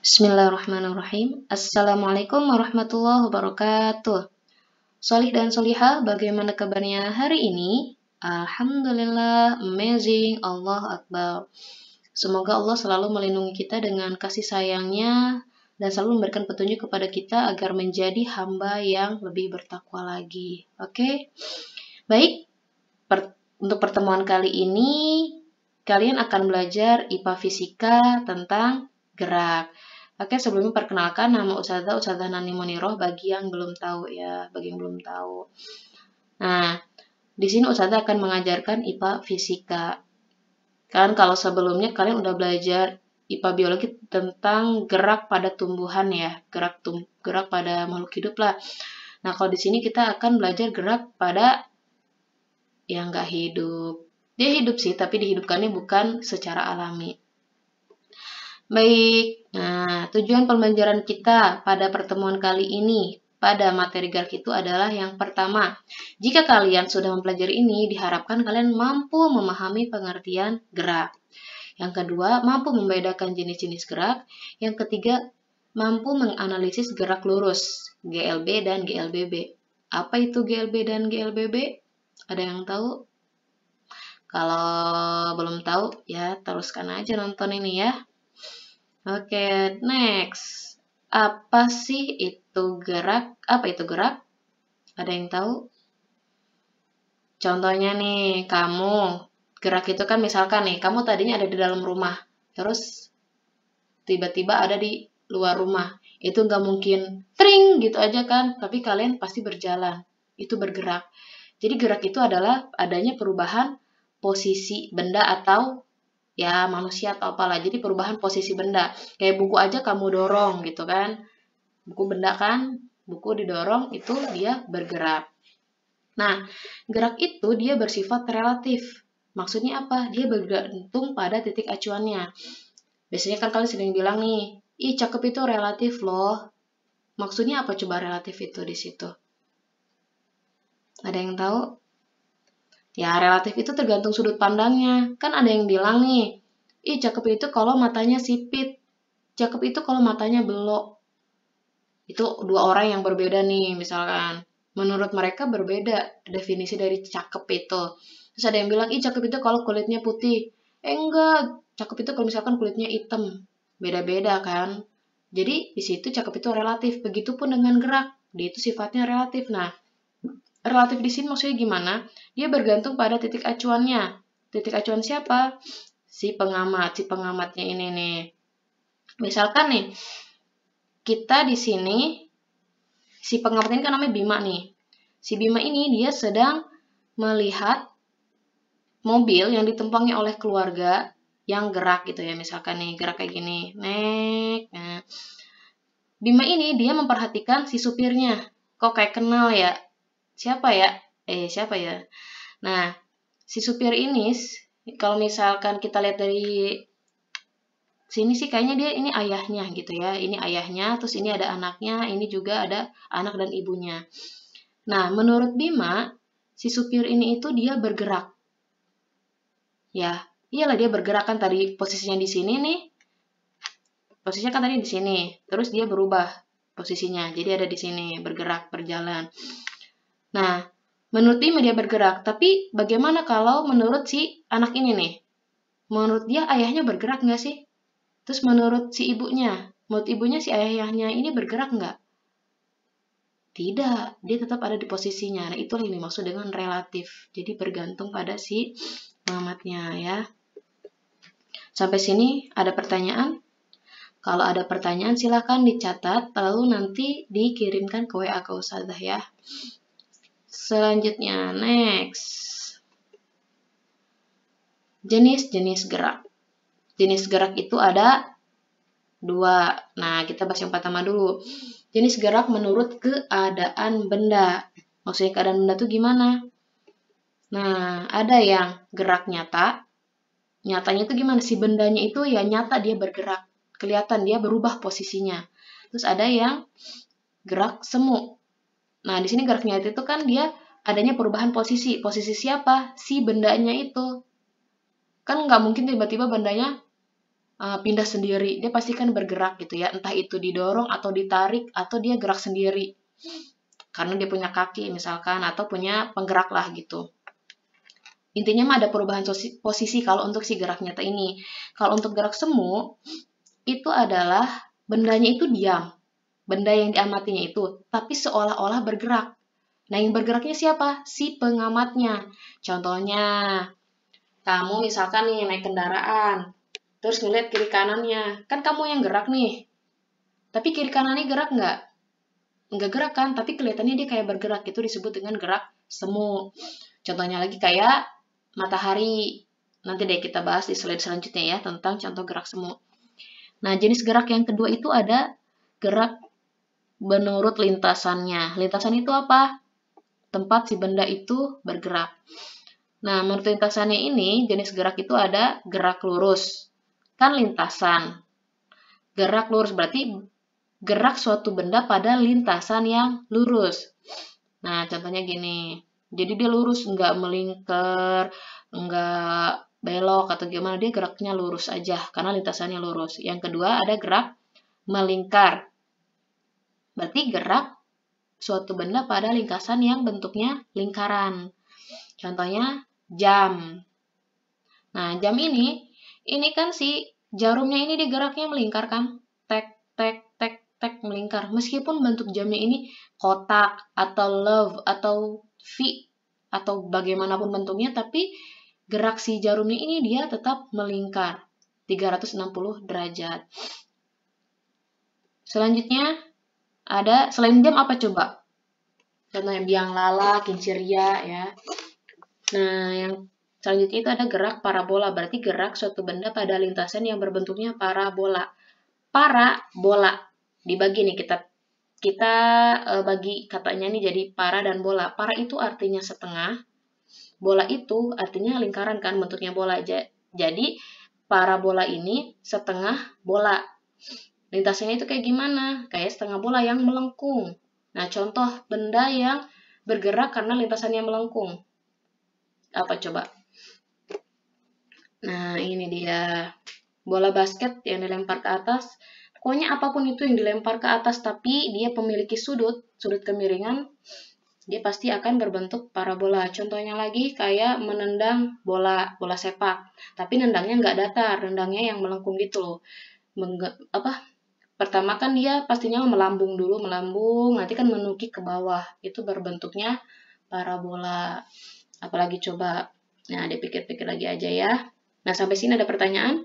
Bismillahirrahmanirrahim. Assalamualaikum warahmatullahi wabarakatuh. Solih dan solihah, bagaimana kabarnya hari ini? Alhamdulillah, amazing, Allah Akbar. Semoga Allah selalu melindungi kita dengan kasih sayangnya dan selalu memberikan petunjuk kepada kita agar menjadi hamba yang lebih bertakwa lagi. Oke? Baik, untuk pertemuan kali ini kalian akan belajar IPA Fisika tentang gerak. Oke, sebelumnya perkenalkan nama Ustazah Nani Moniroh bagi yang belum tahu ya, Nah, di sini Ustazah akan mengajarkan IPA Fisika. Kan kalau sebelumnya kalian udah belajar IPA Biologi tentang gerak pada tumbuhan ya, gerak pada makhluk hidup lah. Nah, kalau di sini kita akan belajar gerak pada yang nggak hidup. Dia hidup sih, tapi dihidupkannya bukan secara alami. Baik, nah tujuan pembelajaran kita pada pertemuan kali ini pada materi gerak itu adalah yang pertama, jika kalian sudah mempelajari ini, diharapkan kalian mampu memahami pengertian gerak. Yang kedua, mampu membedakan jenis-jenis gerak. Yang ketiga, mampu menganalisis gerak lurus, GLB dan GLBB. Apa itu GLB dan GLBB? Ada yang tahu? Kalau belum tahu, ya teruskan aja nonton ini ya. Oke, next. Apa sih itu gerak? Apa itu gerak? Ada yang tahu? Contohnya nih, kamu gerak itu kan misalkan nih, kamu tadinya ada di dalam rumah, terus tiba-tiba ada di luar rumah. Itu nggak mungkin tring gitu aja kan, tapi kalian pasti berjalan. Itu bergerak. Jadi gerak itu adalah adanya perubahan posisi benda atau ya manusia atau apalah, jadi perubahan posisi benda. Kayak buku aja kamu dorong gitu kan, buku benda kan, buku didorong itu dia bergerak. Nah, gerak itu dia bersifat relatif. Maksudnya apa? Dia bergantung pada titik acuannya. Biasanya kan kalian sering bilang nih, ih cakep itu relatif loh. Maksudnya apa coba relatif itu di situ? Ada yang tahu? Ya, relatif itu tergantung sudut pandangnya. Kan ada yang bilang nih, ih cakep itu kalau matanya sipit, cakep itu kalau matanya belok. Itu dua orang yang berbeda nih, misalkan. Menurut mereka berbeda definisi dari cakep itu. Terus ada yang bilang, ih cakep itu kalau kulitnya putih. Enggak, cakep itu kalau misalkan kulitnya hitam. Beda-beda kan. Jadi di situ cakep itu relatif. Begitupun dengan gerak, dia itu sifatnya relatif. Nah, relatif di sini maksudnya gimana? Dia bergantung pada titik acuannya. Titik acuan siapa? Si pengamat. Si pengamatnya ini nih. Misalkan nih, kita di sini, si pengamat ini kan namanya Bima nih. Si Bima ini dia sedang melihat mobil yang ditumpangi oleh keluarga yang gerak gitu ya. Misalkan nih, gerak kayak gini. Nah, Bima ini dia memperhatikan si supirnya. Kok kayak kenal ya? Siapa ya? Nah, si supir ini, kalau misalkan kita lihat dari sini sih kayaknya dia ini ayahnya gitu ya. Ini ayahnya, terus ini ada anaknya, ini juga ada anak dan ibunya. Nah, menurut Bima, si supir ini itu dia bergerak. Ya, iyalah dia bergerak kan tadi posisinya di sini nih. Posisinya kan tadi di sini, terus dia berubah posisinya. Jadi ada di sini, bergerak, berjalan. Nah, menurut dia bergerak, tapi bagaimana kalau menurut si anak ini nih? Menurut dia ayahnya bergerak nggak sih? Terus menurut si ibunya, menurut ibunya si ayahnya ini bergerak nggak? Tidak, dia tetap ada di posisinya. Nah, itulah yang dimaksud dengan relatif. Jadi bergantung pada si pengamatnya ya. Sampai sini ada pertanyaan? Kalau ada pertanyaan silahkan dicatat, lalu nanti dikirimkan ke WA ke Ustazah ya. Selanjutnya, next. Jenis-jenis gerak. Jenis gerak itu ada dua. Nah, kita bahas yang pertama dulu. Jenis gerak menurut keadaan benda. Maksudnya keadaan benda itu gimana? Nah, ada yang gerak nyata. Nyatanya itu gimana? Si bendanya itu ya nyata dia bergerak. Kelihatan dia berubah posisinya. Terus ada yang gerak semu. Nah, di sini gerak nyata itu kan dia adanya perubahan posisi. Posisi siapa? Si bendanya itu. Kan nggak mungkin tiba-tiba bendanya pindah sendiri. Dia pasti kan bergerak gitu ya, entah itu didorong atau ditarik atau dia gerak sendiri. Karena dia punya kaki misalkan atau punya penggerak lah gitu. Intinya mah ada perubahan posisi kalau untuk si gerak nyata ini. Kalau untuk gerak semu, itu adalah bendanya itu diam. Benda yang diamatinya itu, tapi seolah-olah bergerak. Nah, yang bergeraknya siapa? Si pengamatnya. Contohnya, kamu misalkan nih naik kendaraan, terus ngeliat kiri kanannya. Kan kamu yang gerak nih. Tapi kiri kanannya gerak nggak? Nggak gerak kan, tapi kelihatannya dia kayak bergerak. Itu disebut dengan gerak semu. Contohnya lagi kayak matahari. Nanti deh kita bahas di slide selanjutnya ya, tentang contoh gerak semu. Nah, jenis gerak yang kedua itu ada gerak menurut lintasannya. Lintasan itu apa? Tempat si benda itu bergerak. Nah, menurut lintasannya ini, jenis gerak itu ada gerak lurus. Kan lintasan. Gerak lurus berarti gerak suatu benda pada lintasan yang lurus. Nah, contohnya gini. Jadi dia lurus, nggak melingkar, nggak belok atau gimana. Dia geraknya lurus aja, karena lintasannya lurus. Yang kedua ada gerak melingkar. Berarti gerak suatu benda pada lintasan yang bentuknya lingkaran. Contohnya jam. Nah, jam ini kan si jarumnya ini digeraknya melingkar kan? Tek, tek, tek, tek, melingkar. Meskipun bentuk jamnya ini kotak, atau love, atau V, atau bagaimanapun bentuknya, tapi gerak si jarumnya ini dia tetap melingkar. 360 derajat. Selanjutnya, ada selain jam apa coba? Contohnya biang lala, kincirya ya. Nah, yang selanjutnya itu ada gerak parabola, berarti gerak suatu benda pada lintasan yang berbentuknya parabola. Parabola dibagi nih kita bagi katanya nih jadi para dan bola. Para itu artinya setengah, bola itu artinya lingkaran kan, bentuknya bola aja. Jadi parabola ini setengah bola. Lintasannya itu kayak gimana? Kayak setengah bola yang melengkung. Nah, contoh benda yang bergerak karena lintasannya melengkung. Apa coba? Nah, ini dia. Bola basket yang dilempar ke atas. Pokoknya apapun itu yang dilempar ke atas tapi dia memiliki sudut kemiringan, dia pasti akan berbentuk parabola. Contohnya lagi kayak menendang bola sepak. Tapi nendangnya nggak datar, nendangnya yang melengkung gitu loh. Pertama kan dia pastinya melambung dulu, nanti kan menukik ke bawah. Itu berbentuknya parabola. Apalagi coba. Nah, dipikir-pikir lagi aja ya. Nah, sampai sini ada pertanyaan?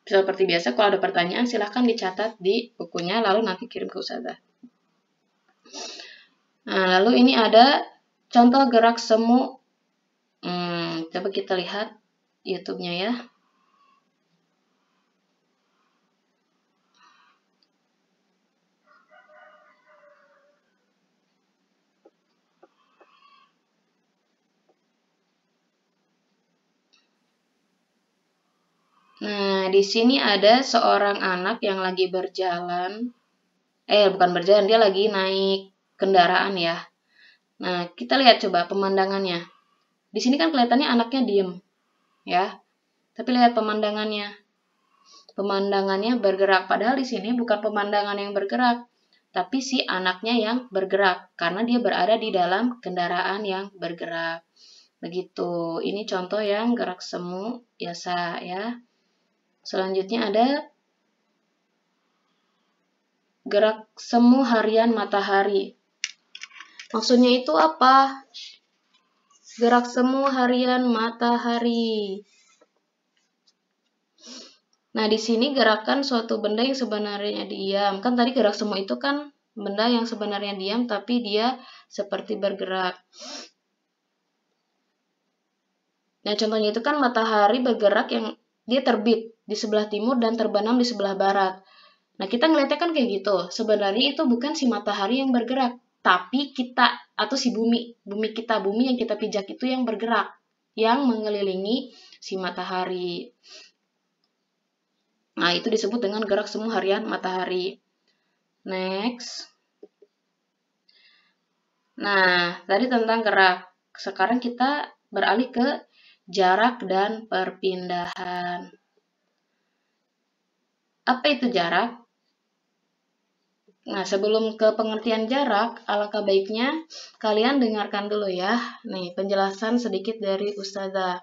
Seperti biasa, kalau ada pertanyaan silahkan dicatat di bukunya, lalu nanti kirim ke Ustazah. Nah, lalu ini ada contoh gerak semu. Coba kita lihat YouTube-nya ya. Nah, di sini ada seorang anak yang lagi berjalan. Bukan berjalan, dia lagi naik kendaraan ya. Nah, kita lihat coba pemandangannya. Di sini kan kelihatannya anaknya diem, ya. Tapi lihat pemandangannya. Pemandangannya bergerak. Padahal di sini bukan pemandangan yang bergerak, tapi si anaknya yang bergerak. Karena dia berada di dalam kendaraan yang bergerak. Begitu. Ini contoh yang gerak semu biasa ya. Selanjutnya ada gerak semu harian matahari. Maksudnya itu apa? Gerak semu harian matahari. Nah, di sini gerakan suatu benda yang sebenarnya diam. Kan tadi gerak semu itu kan benda yang sebenarnya diam, tapi dia seperti bergerak. Nah, contohnya itu kan matahari bergerak yang dia terbit di sebelah timur dan terbenam di sebelah barat. Nah, kita ngeliatnya kan kayak gitu. Sebenarnya itu bukan si matahari yang bergerak, tapi kita atau si bumi yang kita pijak itu yang bergerak, yang mengelilingi si matahari. Nah, itu disebut dengan gerak semu harian matahari. Next. Nah, tadi tentang gerak. Sekarang kita beralih ke jarak dan perpindahan. Apa itu jarak? Nah, sebelum ke pengertian jarak, alangkah baiknya kalian dengarkan dulu ya. Nih, penjelasan sedikit dari Ustazah.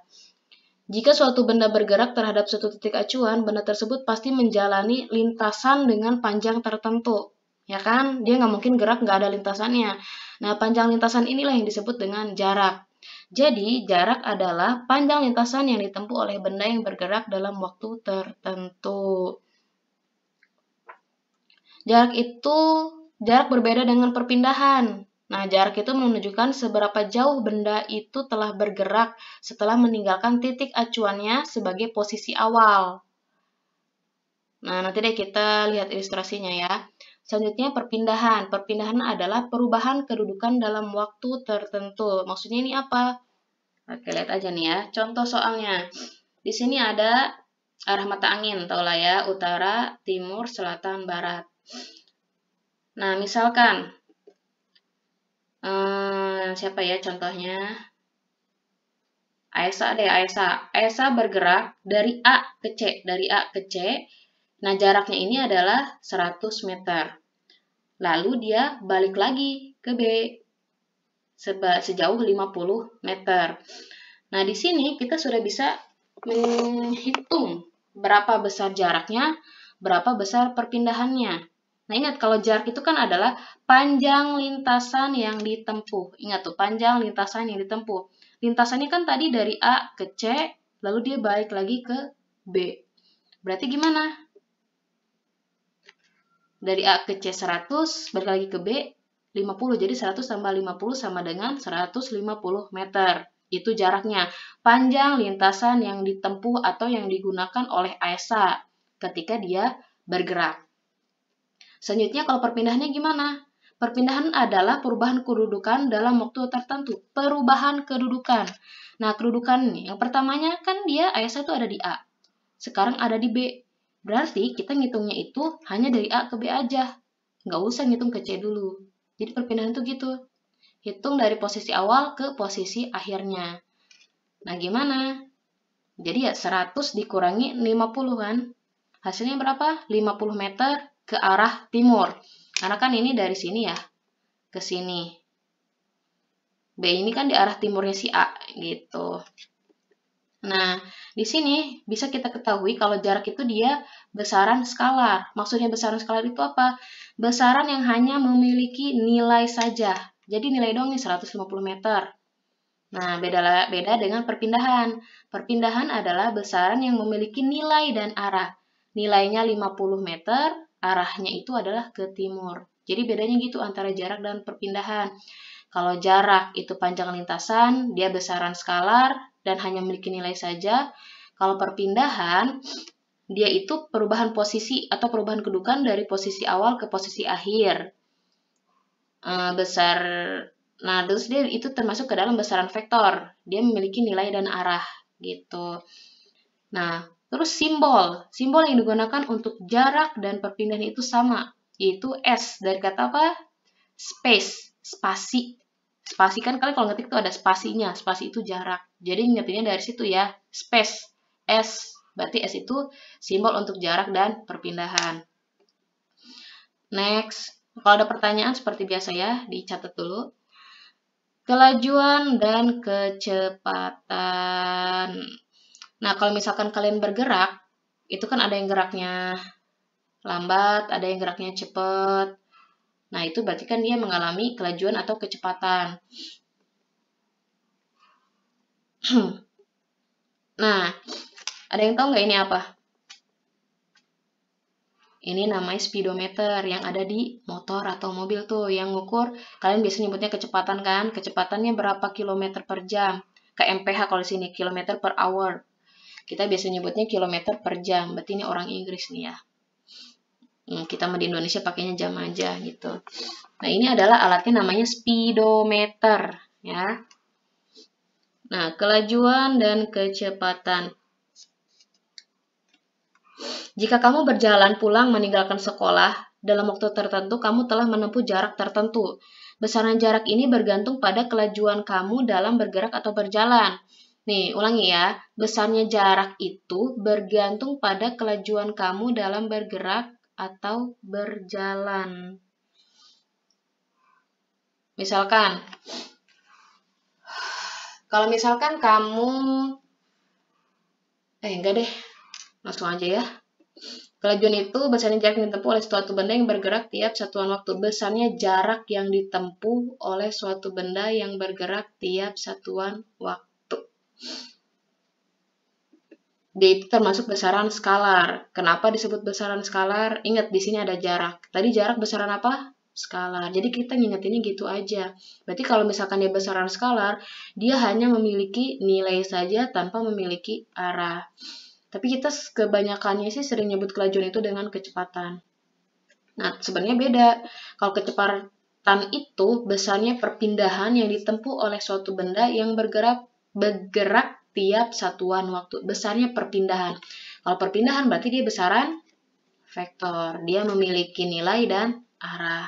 Jika suatu benda bergerak terhadap suatu titik acuan, benda tersebut pasti menjalani lintasan dengan panjang tertentu. Ya kan? Dia nggak mungkin gerak nggak ada lintasannya. Nah, panjang lintasan inilah yang disebut dengan jarak. Jadi, jarak adalah panjang lintasan yang ditempuh oleh benda yang bergerak dalam waktu tertentu. Jarak berbeda dengan perpindahan. Nah, jarak itu menunjukkan seberapa jauh benda itu telah bergerak setelah meninggalkan titik acuannya sebagai posisi awal. Nah, nanti deh kita lihat ilustrasinya ya. Selanjutnya perpindahan. Perpindahan adalah perubahan kedudukan dalam waktu tertentu. Maksudnya ini apa? Oke, lihat aja nih ya. Contoh soalnya. Di sini ada arah mata angin, tau lah ya, utara, timur, selatan, barat. Nah, misalkan siapa ya contohnya? Aesa deh, Aesa. Aesa bergerak dari A ke C, Nah, jaraknya ini adalah 100 meter. Lalu dia balik lagi ke B sejauh 50 meter. Nah, di sini kita sudah bisa menghitung berapa besar jaraknya, berapa besar perpindahannya. Nah, ingat kalau jarak itu kan adalah panjang lintasan yang ditempuh. Ingat tuh, panjang lintasan yang ditempuh. Lintasannya kan tadi dari A ke C, lalu dia balik lagi ke B. Berarti gimana? Dari A ke C 100, balik lagi ke B 50. Jadi 100 tambah 50 sama dengan 150 meter. Itu jaraknya. Panjang lintasan yang ditempuh atau yang digunakan oleh Aesa ketika dia bergerak. Selanjutnya kalau perpindahannya gimana? Perpindahan adalah perubahan kedudukan dalam waktu tertentu. Perubahan kedudukan. Nah, kedudukan nih, yang pertamanya kan dia Aesa itu ada di A. Sekarang ada di B. Berarti kita ngitungnya itu hanya dari A ke B aja. Nggak usah ngitung ke C dulu. Jadi perpindahan itu gitu. Hitung dari posisi awal ke posisi akhirnya. Nah, gimana? Jadi ya 100 dikurangi 50 kan? Hasilnya berapa? 50 meter ke arah timur. Karena kan ini dari sini ya, ke sini. B ini kan di arah timurnya si A gitu. Nah, di sini bisa kita ketahui kalau jarak itu dia besaran skalar. Maksudnya besaran skalar itu apa? Besaran yang hanya memiliki nilai saja. Jadi nilai doang nih 150 meter. Nah, beda dengan perpindahan. Perpindahan adalah besaran yang memiliki nilai dan arah. Nilainya 50 meter, arahnya itu adalah ke timur. Jadi bedanya gitu antara jarak dan perpindahan. Kalau jarak itu panjang lintasan, dia besaran skalar dan hanya memiliki nilai saja. Kalau perpindahan, dia itu perubahan posisi atau perubahan kedudukan dari posisi awal ke posisi akhir. Nah, terus dia itu termasuk ke dalam besaran vektor. Dia memiliki nilai dan arah gitu. Nah, terus simbol yang digunakan untuk jarak dan perpindahan itu sama, yaitu S dari kata apa? Spasi. Spasi kan kalian kalau ngetik itu ada spasinya, spasi itu jarak. Jadi ngetiknya dari situ ya, space, S. Berarti S itu simbol untuk jarak dan perpindahan. Next, kalau ada pertanyaan seperti biasa ya, dicatat dulu. Kelajuan dan kecepatan. Nah, kalau misalkan kalian bergerak, itu kan ada yang geraknya lambat, ada yang geraknya cepat. Nah, itu berarti kan dia mengalami kelajuan atau kecepatan. Nah, ada yang tahu nggak ini apa? Ini namanya speedometer yang ada di motor atau mobil tuh, yang ngukur, kalian biasanya nyebutnya kecepatan kan? Kecepatannya berapa kilometer per jam? KMPH kalau di sini, kilometer per hour. Kita biasanya nyebutnya kilometer per jam, berarti ini orang Inggris nih ya. Kita di Indonesia pakainya jam aja gitu. Nah, ini adalah alatnya namanya speedometer ya. Nah, kelajuan dan kecepatan. Jika kamu berjalan pulang meninggalkan sekolah, dalam waktu tertentu kamu telah menempuh jarak tertentu. Besaran jarak ini bergantung pada kelajuan kamu dalam bergerak atau berjalan. Nih, ulangi ya. Besarnya jarak itu bergantung pada kelajuan kamu dalam bergerak atau berjalan. Misalkan, kalau misalkan kamu, enggak deh, langsung aja ya. Kelajuan itu besarnya jarak yang ditempuh oleh suatu benda yang bergerak tiap satuan waktu. Besarnya jarak yang ditempuh oleh suatu benda yang bergerak tiap satuan waktu. Dia itu termasuk besaran skalar. Kenapa disebut besaran skalar? Ingat, di sini ada jarak. Tadi jarak besaran apa? Skalar. Jadi kita ngingetinnya gitu aja. Berarti kalau misalkan dia besaran skalar, dia hanya memiliki nilai saja tanpa memiliki arah. Tapi kita kebanyakannya sih sering nyebut kelajuan itu dengan kecepatan. Nah, sebenarnya beda. Kalau kecepatan itu besarnya perpindahan yang ditempuh oleh suatu benda yang bergerak tiap satuan waktu. Besarnya perpindahan. Kalau perpindahan berarti dia besaran vektor. Dia memiliki nilai dan arah.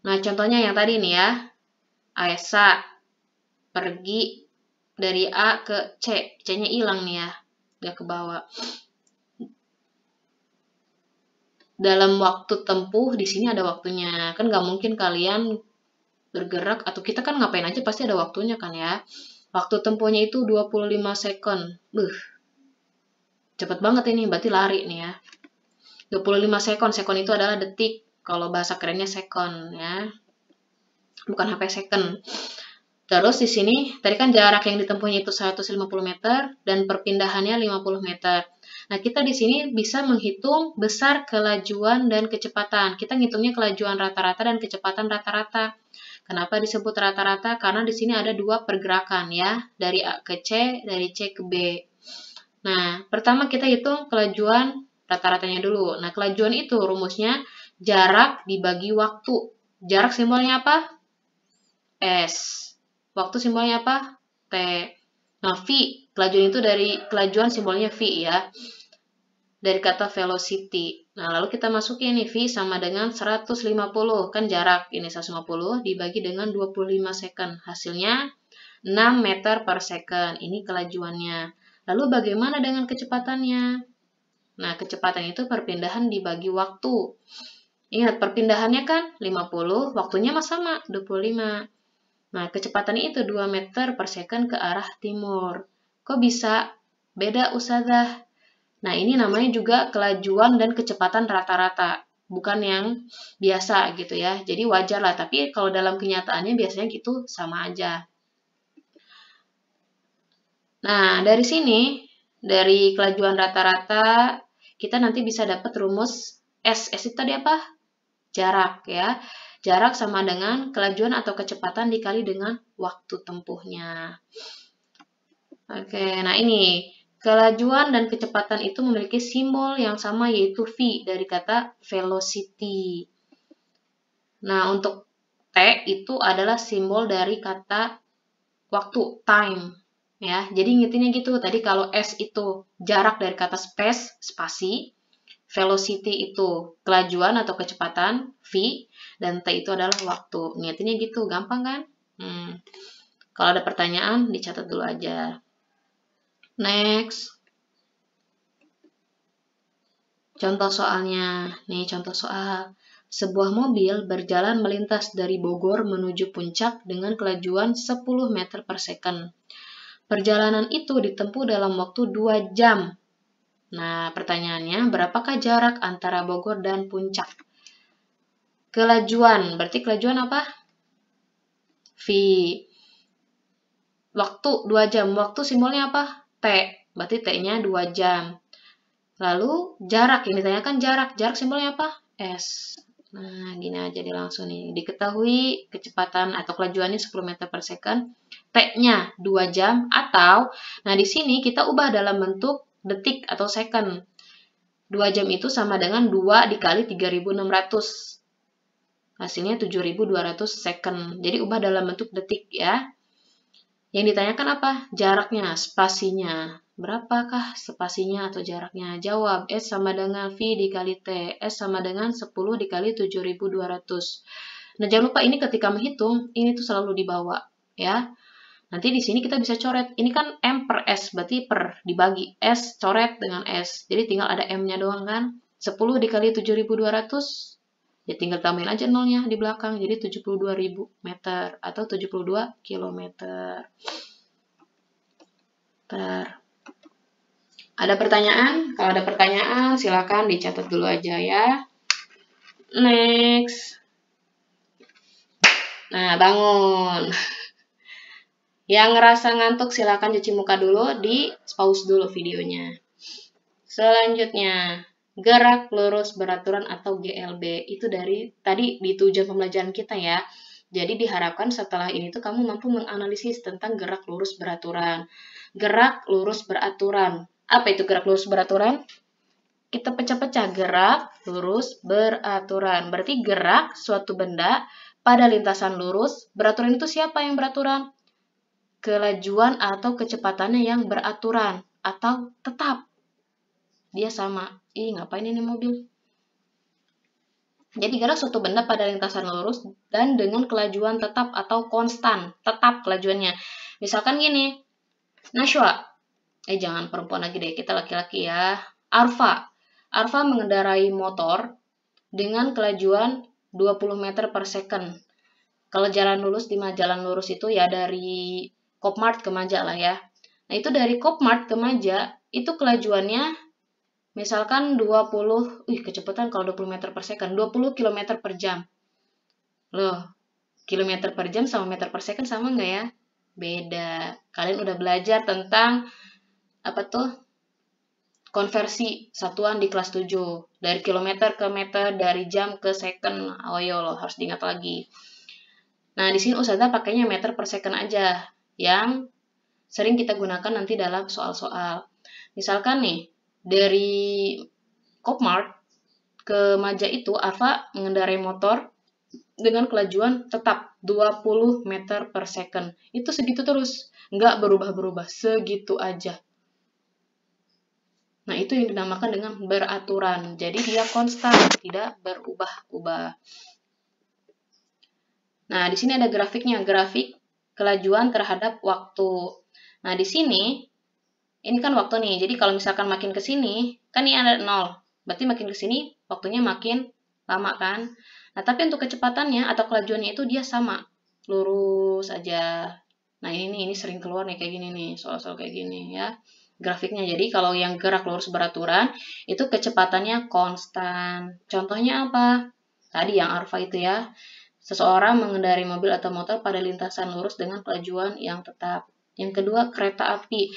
Nah, contohnya yang tadi nih ya. Aesa pergi dari A ke C. C-nya hilang nih ya. Dia ke bawah. Dalam waktu tempuh, di sini ada waktunya. Kan nggak mungkin kalian bergerak, atau kita kan ngapain aja pasti ada waktunya kan ya. Waktu tempuhnya itu 25 second. Cepet banget ini, berarti lari nih ya. 25 second, second itu adalah detik. Kalau bahasa kerennya second ya. Bukan HP second. Terus di sini, tadi kan jarak yang ditempuhnya itu 150 meter dan perpindahannya 50 meter. Nah, kita di sini bisa menghitung besar kelajuan dan kecepatan. Kita ngitungnya kelajuan rata-rata dan kecepatan rata-rata. Kenapa disebut rata-rata? Karena di sini ada dua pergerakan ya, dari A ke C, dari C ke B. Nah, pertama kita hitung kelajuan rata-ratanya dulu. Nah, kelajuan itu rumusnya jarak dibagi waktu. Jarak simbolnya apa? S. Waktu simbolnya apa? T. Nah, V. Kelajuan itu dari kelajuan simbolnya V ya. Dari kata velocity. Nah, lalu kita masukin nih, V sama dengan 150. Kan jarak ini 150 dibagi dengan 25 second. Hasilnya 6 meter per second. Ini kelajuannya. Lalu bagaimana dengan kecepatannya? Nah, kecepatan itu perpindahan dibagi waktu. Ingat, perpindahannya kan 50, waktunya sama 25. Nah, kecepatannya itu 2 meter per second ke arah timur. Kok bisa beda, Ustazah? Nah, ini namanya juga kelajuan dan kecepatan rata-rata. Bukan yang biasa gitu ya. Jadi wajar lah. Tapi kalau dalam kenyataannya biasanya gitu sama aja. Nah, dari sini, dari kelajuan rata-rata, kita nanti bisa dapat rumus S. S itu tadi apa? Jarak ya. Jarak sama dengan kelajuan atau kecepatan dikali dengan waktu tempuhnya. Oke, nah ini. Kelajuan dan kecepatan itu memiliki simbol yang sama yaitu V dari kata velocity. Nah, untuk T itu adalah simbol dari kata waktu, time. Ya, jadi ingetinnya gitu. Tadi kalau S itu jarak dari kata space, spasi. Velocity itu kelajuan atau kecepatan, V, dan T itu adalah waktu. Niatinnya gitu, gampang kan? Kalau ada pertanyaan, dicatat dulu aja. Next. Contoh soalnya. Nih, contoh soal. Sebuah mobil berjalan melintas dari Bogor menuju Puncak dengan kelajuan 10 meter per second. Perjalanan itu ditempuh dalam waktu 2 jam. Nah, pertanyaannya, berapakah jarak antara Bogor dan Puncak? Kelajuan, berarti kelajuan apa? V. Waktu 2 jam, waktu simbolnya apa? T, berarti T-nya 2 jam. Lalu, jarak, yang ditanyakan jarak simbolnya apa? S. Nah, gini aja deh langsung nih. Diketahui kecepatan atau kelajuannya 10 meter per second, T-nya 2 jam, atau, nah di sini kita ubah dalam bentuk detik atau second. 2 jam itu sama dengan 2 dikali 3.600. Hasilnya 7.200 second. Jadi ubah dalam bentuk detik ya. Yang ditanyakan apa? Jaraknya, spasinya. Berapakah spasinya atau jaraknya? Jawab, S sama dengan V dikali T. S sama dengan 10 dikali 7.200. Nah, jangan lupa ini ketika menghitung, ini tuh selalu dibawa ya. Nanti di sini kita bisa coret. Ini kan M per S, berarti per dibagi. S coret dengan S. Jadi tinggal ada M-nya doang kan. 10 dikali 7.200, ya tinggal tambahin aja nolnya di belakang. Jadi 72.000 meter atau 72 kilometer. Ada pertanyaan? Kalau ada pertanyaan, silakan dicatat dulu aja ya. Next. Nah, bangun. Yang ngerasa ngantuk silakan cuci muka dulu, di pause dulu videonya. Selanjutnya, gerak lurus beraturan atau GLB. Itu dari tadi di tujuan pembelajaran kita ya. Jadi diharapkan setelah ini tuh kamu mampu menganalisis tentang gerak lurus beraturan. Gerak lurus beraturan. Apa itu gerak lurus beraturan? Kita pecah-pecah, gerak lurus beraturan. Berarti gerak suatu benda pada lintasan lurus. Beraturan itu siapa yang beraturan? Kelajuan atau kecepatannya yang beraturan atau tetap. Dia sama. Ih, ngapain ini mobil? Jadi gerak suatu benda pada lintasan lurus dan dengan kelajuan tetap atau konstan. Tetap kelajuannya. Misalkan gini. Nashwa. Jangan perempuan lagi deh. Kita laki-laki ya. Arfa. Arfa mengendarai motor dengan kelajuan 20 meter per second. Kalau jalan lurus di jalan lurus itu ya dari Kopmart ke Maja lah ya. Nah, itu dari Kopmart ke Maja, itu kelajuannya misalkan 20, kecepatan kalau 20 meter per second, 20 km per jam. Loh, kilometer per jam sama meter per second sama nggak ya? Beda. Kalian udah belajar tentang, konversi satuan di kelas 7. Dari kilometer ke meter, dari jam ke second. Oh yo, lo harus diingat lagi. Nah, di sini Ustazah pakainya meter per second aja, yang sering kita gunakan nanti dalam soal-soal. Misalkan nih, dari Kopmart ke Maja itu, Arfa mengendarai motor dengan kelajuan tetap 20 meter per second. Itu segitu terus, nggak berubah-berubah, segitu aja. Nah, itu yang dinamakan dengan beraturan. Jadi dia konstan, tidak berubah-ubah. Nah, di sini ada grafiknya, grafik kelajuan terhadap waktu. Nah, di sini, ini kan waktu nih. Jadi, kalau misalkan makin ke sini, kan ini ada 0. Berarti makin ke sini, waktunya makin lama kan. Nah, tapi untuk kecepatannya atau kelajuannya itu dia sama. Lurus aja. Nah, ini sering keluar nih kayak gini nih. Soal-soal kayak gini ya. Grafiknya. Jadi, kalau yang gerak lurus beraturan, itu kecepatannya konstan. Contohnya apa? Tadi yang Arfa itu ya. Seseorang mengendarai mobil atau motor pada lintasan lurus dengan kelajuan yang tetap. Yang kedua, kereta api.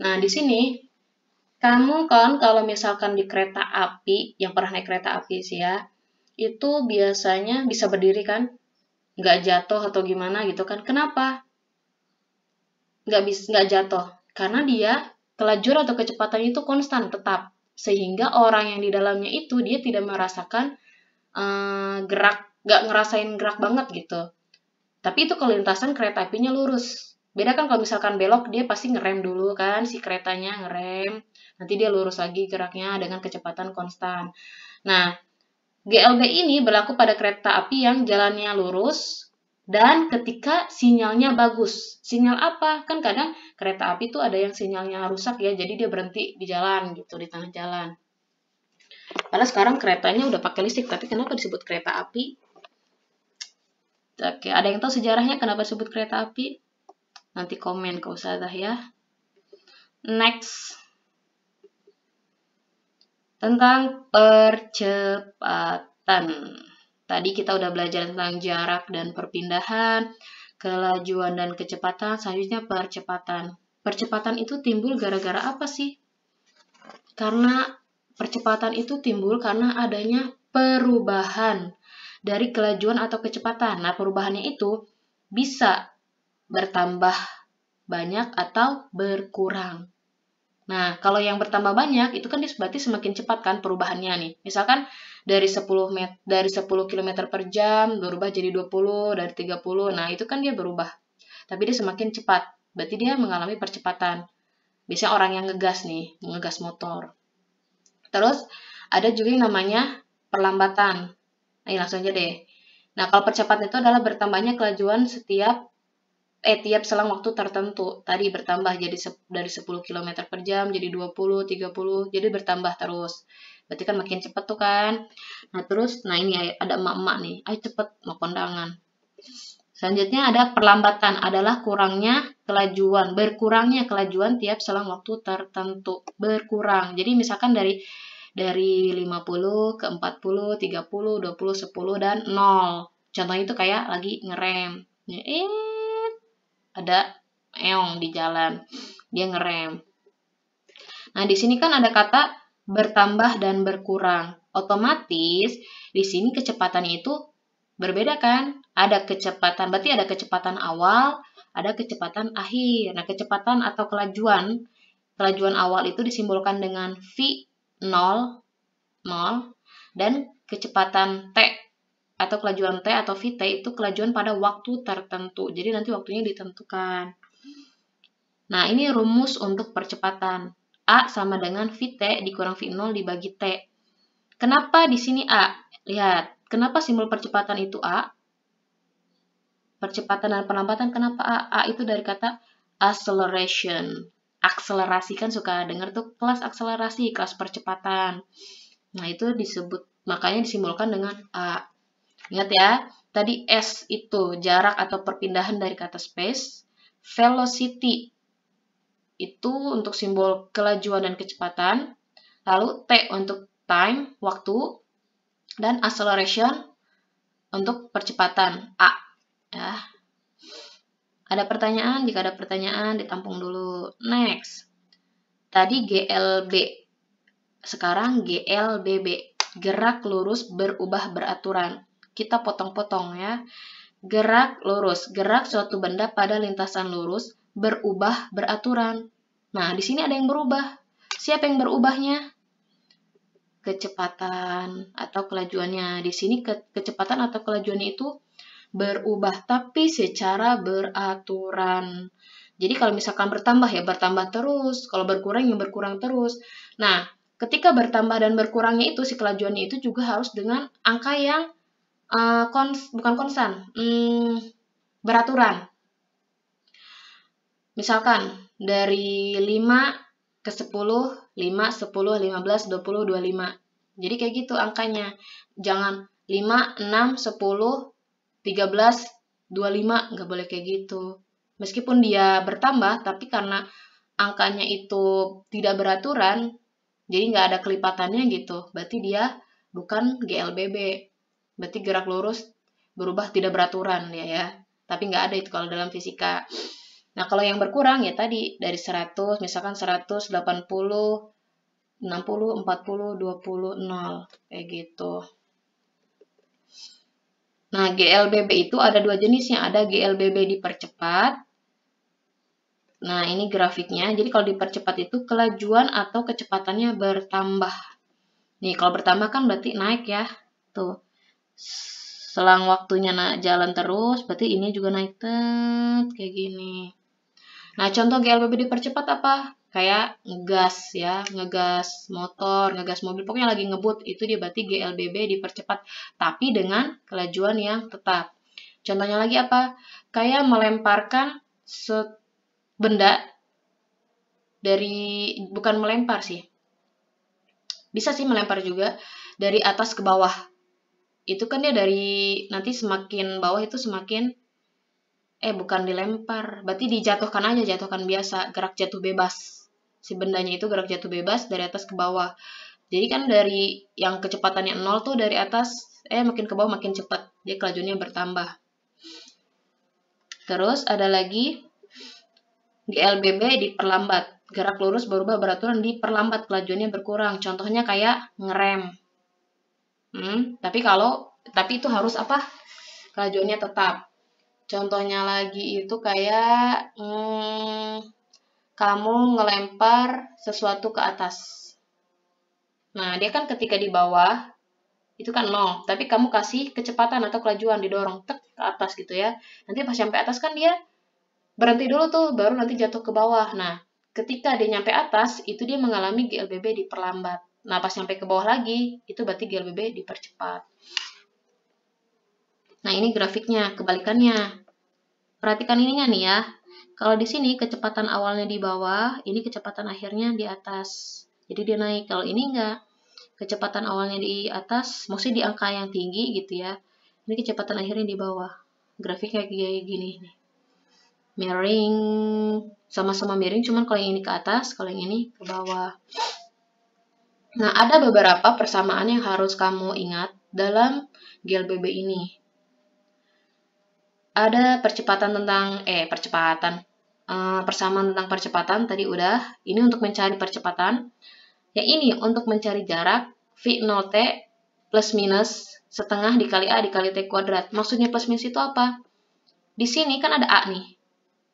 Nah, di sini, kamu kan kalau misalkan di kereta api, yang pernah naik kereta api sih ya, itu biasanya bisa berdiri kan? Nggak jatuh atau gimana gitu kan. Kenapa? Nggak jatuh. Karena dia, kelajuan atau kecepatannya itu konstan, tetap. Sehingga orang yang di dalamnya itu, dia tidak merasakan gerak, nggak ngerasain gerak banget gitu. Tapi itu kalau lintasan kereta apinya lurus. Beda kan kalau misalkan belok, dia pasti ngerem dulu kan, si keretanya ngerem. Nanti dia lurus lagi geraknya dengan kecepatan konstan. Nah, GLB ini berlaku pada kereta api yang jalannya lurus dan ketika sinyalnya bagus. Sinyal apa? Kan kadang kereta api tuh ada yang sinyalnya rusak ya, jadi dia berhenti di jalan gitu, di tengah jalan. Padahal sekarang keretanya udah pakai listrik, tapi kenapa disebut kereta api? Oke, ada yang tahu sejarahnya kenapa disebut kereta api? Nanti komen ke Ustazah ya. Next. Tentang percepatan. Tadi kita udah belajar tentang jarak dan perpindahan, kelajuan dan kecepatan, selanjutnya percepatan. Percepatan itu timbul gara-gara apa sih? Karena percepatan itu timbul karena adanya perubahan dari kelajuan atau kecepatan. Nah, perubahannya itu bisa bertambah banyak atau berkurang. Nah, kalau yang bertambah banyak, itu kan berarti semakin cepat kan perubahannya nih. Misalkan dari 10 km per jam berubah jadi 20, dari 30. Nah, itu kan dia berubah. Tapi dia semakin cepat. Berarti dia mengalami percepatan. Biasanya orang yang ngegas nih, ngegas motor. Terus, ada juga yang namanya perlambatan. Nah, langsung aja deh. Nah, kalau percepatan itu adalah bertambahnya kelajuan setiap tiap selang waktu tertentu. Tadi bertambah jadi dari 10 km per jam jadi 20, 30, jadi bertambah terus. Berarti kan makin cepet tuh kan. Nah terus, nah ini ada emak-emak nih, ayo cepet mau kondangan. Selanjutnya ada perlambatan, adalah berkurangnya kelajuan tiap selang waktu tertentu. Berkurang. Jadi misalkan dari 50 ke 40, 30, 20, 10 dan 0. Contohnya itu kayak lagi ngerem. Ada eong di jalan. Dia ngerem. Nah, di sini kan ada kata bertambah dan berkurang. Otomatis di sini kecepatannya itu berbeda kan? Ada kecepatan, berarti ada kecepatan awal, ada kecepatan akhir. Nah, kecepatan atau kelajuan awal itu disimbolkan dengan V 0, dan kecepatan T atau kelajuan T atau VT itu kelajuan pada waktu tertentu. Jadi nanti waktunya ditentukan. Nah, ini rumus untuk percepatan. A sama dengan VT dikurang V0 dibagi T. Kenapa di sini A? Lihat, kenapa simbol percepatan itu A? Percepatan dan perlambatan kenapa A? A itu dari kata acceleration. Akselerasi kan suka dengar tuh kelas akselerasi, kelas percepatan. Nah, itu disebut, makanya disimbolkan dengan A. Ingat ya, tadi S itu jarak atau perpindahan dari kata space. Velocity itu untuk simbol kelajuan dan kecepatan. Lalu T untuk time, waktu. Dan acceleration untuk percepatan, A. Ya. Ada pertanyaan? Jika ada pertanyaan, ditampung dulu. Next. Tadi GLB. Sekarang GLBB. Gerak lurus berubah beraturan. Kita potong-potong ya. Gerak lurus. Gerak suatu benda pada lintasan lurus berubah beraturan. Nah, di sini ada yang berubah. Siapa yang berubahnya? Kecepatan atau kelajuannya. Di sini kecepatan atau kelajuannya itu berubah, tapi secara beraturan. Jadi kalau misalkan bertambah ya bertambah terus, kalau berkurang ya berkurang terus. Nah, ketika bertambah dan berkurangnya itu si kelajuannya itu juga harus dengan angka yang bukan konstan, beraturan. Misalkan dari 5 ke 10, 5, 10, 15, 20, 25. Jadi kayak gitu angkanya. Jangan 5, 6, 10, 13, 25, nggak boleh kayak gitu. Meskipun dia bertambah, tapi karena angkanya itu tidak beraturan, jadi nggak ada kelipatannya gitu. Berarti dia bukan GLBB. Berarti gerak lurus berubah tidak beraturan ya. Tapi nggak ada itu kalau dalam fisika. Nah, kalau yang berkurang ya tadi dari 100, misalkan 100, 80, 60, 40, 20, 0. Kayak gitu. Nah, GLBB itu ada dua jenisnya. Ada GLBB dipercepat. Nah, ini grafiknya. Jadi kalau dipercepat itu kelajuan atau kecepatannya bertambah. Nih, kalau bertambah kan berarti naik ya. Tuh. Selang waktunya jalan terus, berarti ini juga naik kayak gini. Nah, contoh GLBB dipercepat apa? Kayak ngegas ya, ngegas motor, ngegas mobil, pokoknya lagi ngebut, itu dia berarti GLBB dipercepat, tapi dengan kelajuan yang tetap. Contohnya lagi apa? Kayak melemparkan benda dari, bukan melempar sih, bisa sih melempar juga, dari atas ke bawah. Itu kan dia dari, nanti semakin bawah itu semakin, bukan dilempar, berarti dijatuhkan aja, jatuhkan biasa, gerak jatuh bebas. Si bendanya itu gerak jatuh bebas dari atas ke bawah. Jadi kan dari yang kecepatannya 0 tuh dari atas, makin ke bawah makin cepat, dia kelajuannya bertambah. Terus ada lagi GLBB diperlambat, gerak lurus berubah beraturan diperlambat, kelajuannya berkurang. Contohnya kayak ngerem. Tapi itu harus apa? Kelajuannya tetap. Contohnya lagi itu kayak kamu ngelempar sesuatu ke atas. Nah, dia kan ketika di bawah itu kan 0, tapi kamu kasih kecepatan atau kelajuan didorong ke atas gitu ya. Nanti pas sampai atas kan dia berhenti dulu tuh, baru nanti jatuh ke bawah. Nah, ketika dia nyampe atas, itu dia mengalami GLBB diperlambat. Nah, pas sampai ke bawah lagi, itu berarti GLBB dipercepat. Nah, ini grafiknya, kebalikannya. Perhatikan ininya nih ya. Kalau di sini kecepatan awalnya di bawah, ini kecepatan akhirnya di atas. Jadi dia naik. Kalau ini enggak. Kecepatan awalnya di atas, maksudnya di angka yang tinggi gitu ya. Ini kecepatan akhirnya di bawah. Grafiknya kayak gini nih. Miring, sama-sama miring, cuman kalau yang ini ke atas, kalau yang ini ke bawah. Nah, ada beberapa persamaan yang harus kamu ingat dalam GLBB ini. Ada persamaan tentang percepatan tadi udah. Ini untuk mencari percepatan. Yang ini untuk mencari jarak V0T plus minus setengah dikali A dikali T kuadrat. Maksudnya plus minus itu apa? Di sini kan ada A nih,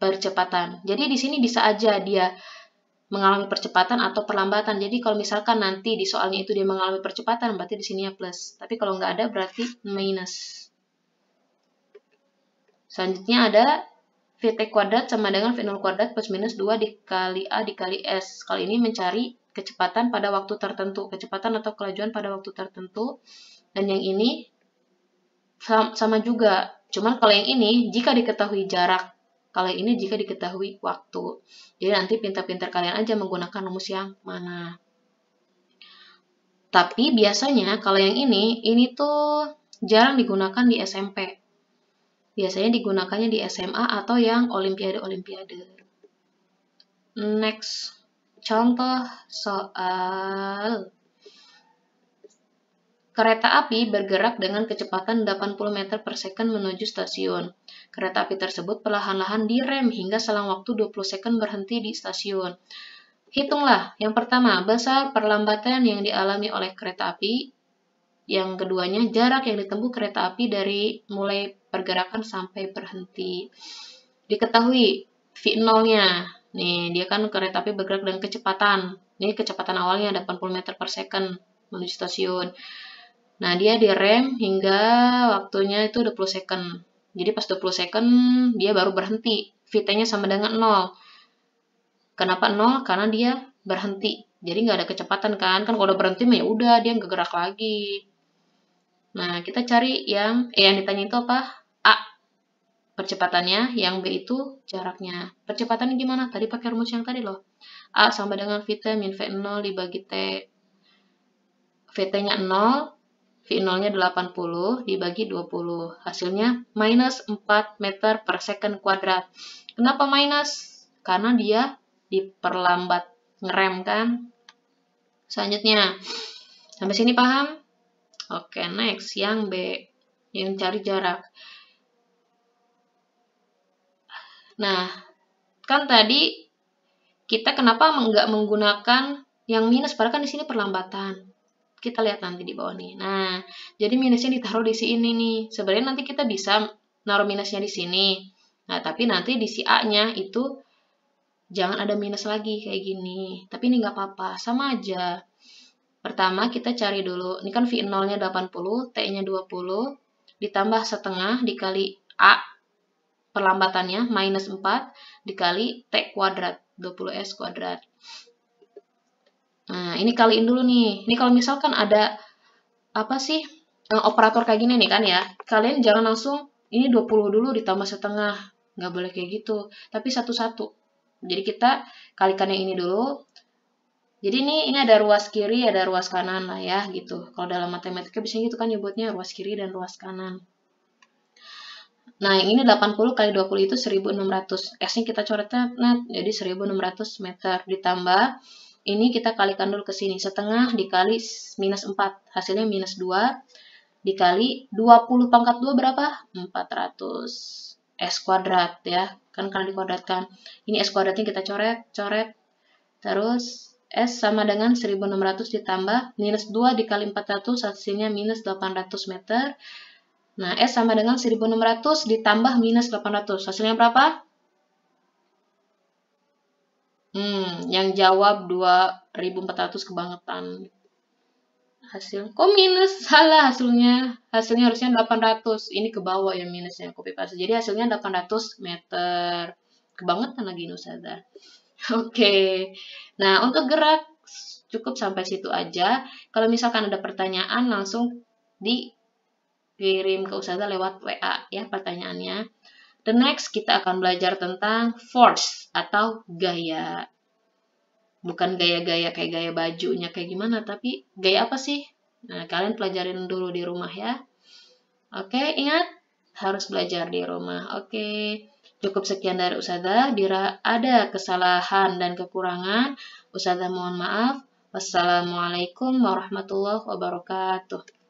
percepatan. Jadi di sini bisa aja dia mengalami percepatan atau perlambatan. Jadi kalau misalkan nanti di soalnya itu dia mengalami percepatan, berarti di sininya plus. Tapi kalau nggak ada berarti minus. Selanjutnya ada VT kuadrat sama dengan V0 kuadrat plus minus 2 dikali A dikali S. Kalau ini mencari kecepatan pada waktu tertentu, kecepatan atau kelajuan pada waktu tertentu. Dan yang ini sama juga. Cuman kalau yang ini jika diketahui jarak, kalau yang ini jika diketahui waktu. Jadi nanti pintar-pintar kalian aja menggunakan rumus yang mana. Tapi biasanya kalau yang ini tuh jarang digunakan di SMP. Biasanya digunakannya di SMA atau yang olimpiade-olimpiade. Next, contoh soal. Kereta api bergerak dengan kecepatan 80 meter per second menuju stasiun. Kereta api tersebut perlahan-lahan direm hingga selang waktu 20 second berhenti di stasiun. Hitunglah, yang pertama, besar perlambatan yang dialami oleh kereta api. Yang keduanya, jarak yang ditempuh kereta api dari mulai pergerakan sampai berhenti. Diketahui V0-nya. Nih, dia kan kereta api bergerak dengan kecepatan. Ini kecepatan awalnya 80 meter per second menuju stasiun. Nah, dia direm hingga waktunya itu 20 second. Jadi pas 20 second, dia baru berhenti. VT-nya sama dengan 0. Kenapa 0? Karena dia berhenti. Jadi nggak ada kecepatan kan. Kan kalau udah berhenti, ya udah dia nggak gerak lagi. Nah, kita cari yang ditanya itu apa? A. Percepatannya, yang B itu jaraknya. Percepatannya gimana? Tadi pakai rumus yang tadi loh. A sama dengan VT min V0 dibagi T. VT-nya 0, V0-nya 80 dibagi 20. Hasilnya minus 4 meter per second kuadrat. Kenapa minus? Karena dia diperlambat, ngerem kan? Selanjutnya, sampai sini paham? Oke, next, yang B, yang cari jarak. Nah, kan tadi kita kenapa nggak menggunakan yang minus? Padahal kan di sini perlambatan. Kita lihat nanti di bawah nih. Nah, jadi minusnya ditaruh di sini nih. Sebenarnya nanti kita bisa naruh minusnya di sini. Nah, tapi nanti di si A-nya itu jangan ada minus lagi kayak gini. Tapi ini nggak apa-apa, sama aja. Pertama kita cari dulu. Ini kan V0-nya 80, T-nya 20, ditambah setengah dikali A perlambatannya minus 4 dikali T kuadrat, 20S kuadrat. Nah, ini kaliin dulu nih. Ini kalau misalkan ada apa sih operator kayak gini nih kan ya. Kalian jangan langsung ini 20 dulu ditambah setengah. Nggak boleh kayak gitu. Tapi satu-satu. Jadi kita kalikan yang ini dulu. Jadi ini ada ruas kiri, ada ruas kanan lah ya gitu. Kalau dalam matematika biasanya gitu kan nyebutnya ruas kiri dan ruas kanan. Nah, yang ini 80 kali 20 itu 1600. S-nya kita coretnya jadi 1600 meter ditambah ini kita kalikan dulu ke sini. Setengah dikali minus 4. Hasilnya minus 2 dikali 20 pangkat 2 berapa? 400. S kuadrat ya. Kan karena dikuadratkan. Ini S kuadratnya kita coret. Terus S sama dengan 1600 ditambah minus 2 dikali 400. Hasilnya minus 800 meter. Nah, S sama dengan 1600 ditambah minus 800. Hasilnya berapa? Yang jawab 2400 kebangetan. Kok minus? Salah hasilnya. Hasilnya harusnya 800. Ini ke bawah ya minusnya, copy paste. Jadi hasilnya 800 meter. Kebangetan lagi Nusada. Oke. Nah, untuk gerak cukup sampai situ aja. Kalau misalkan ada pertanyaan langsung dikirim ke Ustazah lewat WA ya pertanyaannya. The next kita akan belajar tentang force atau gaya. Bukan gaya-gaya kayak gaya bajunya kayak gimana, tapi gaya apa sih? Nah, kalian pelajarin dulu di rumah ya. Oke, ingat harus belajar di rumah. Oke, cukup sekian dari Ustazah. Bila ada kesalahan dan kekurangan, Ustazah mohon maaf. Wassalamualaikum warahmatullahi wabarakatuh.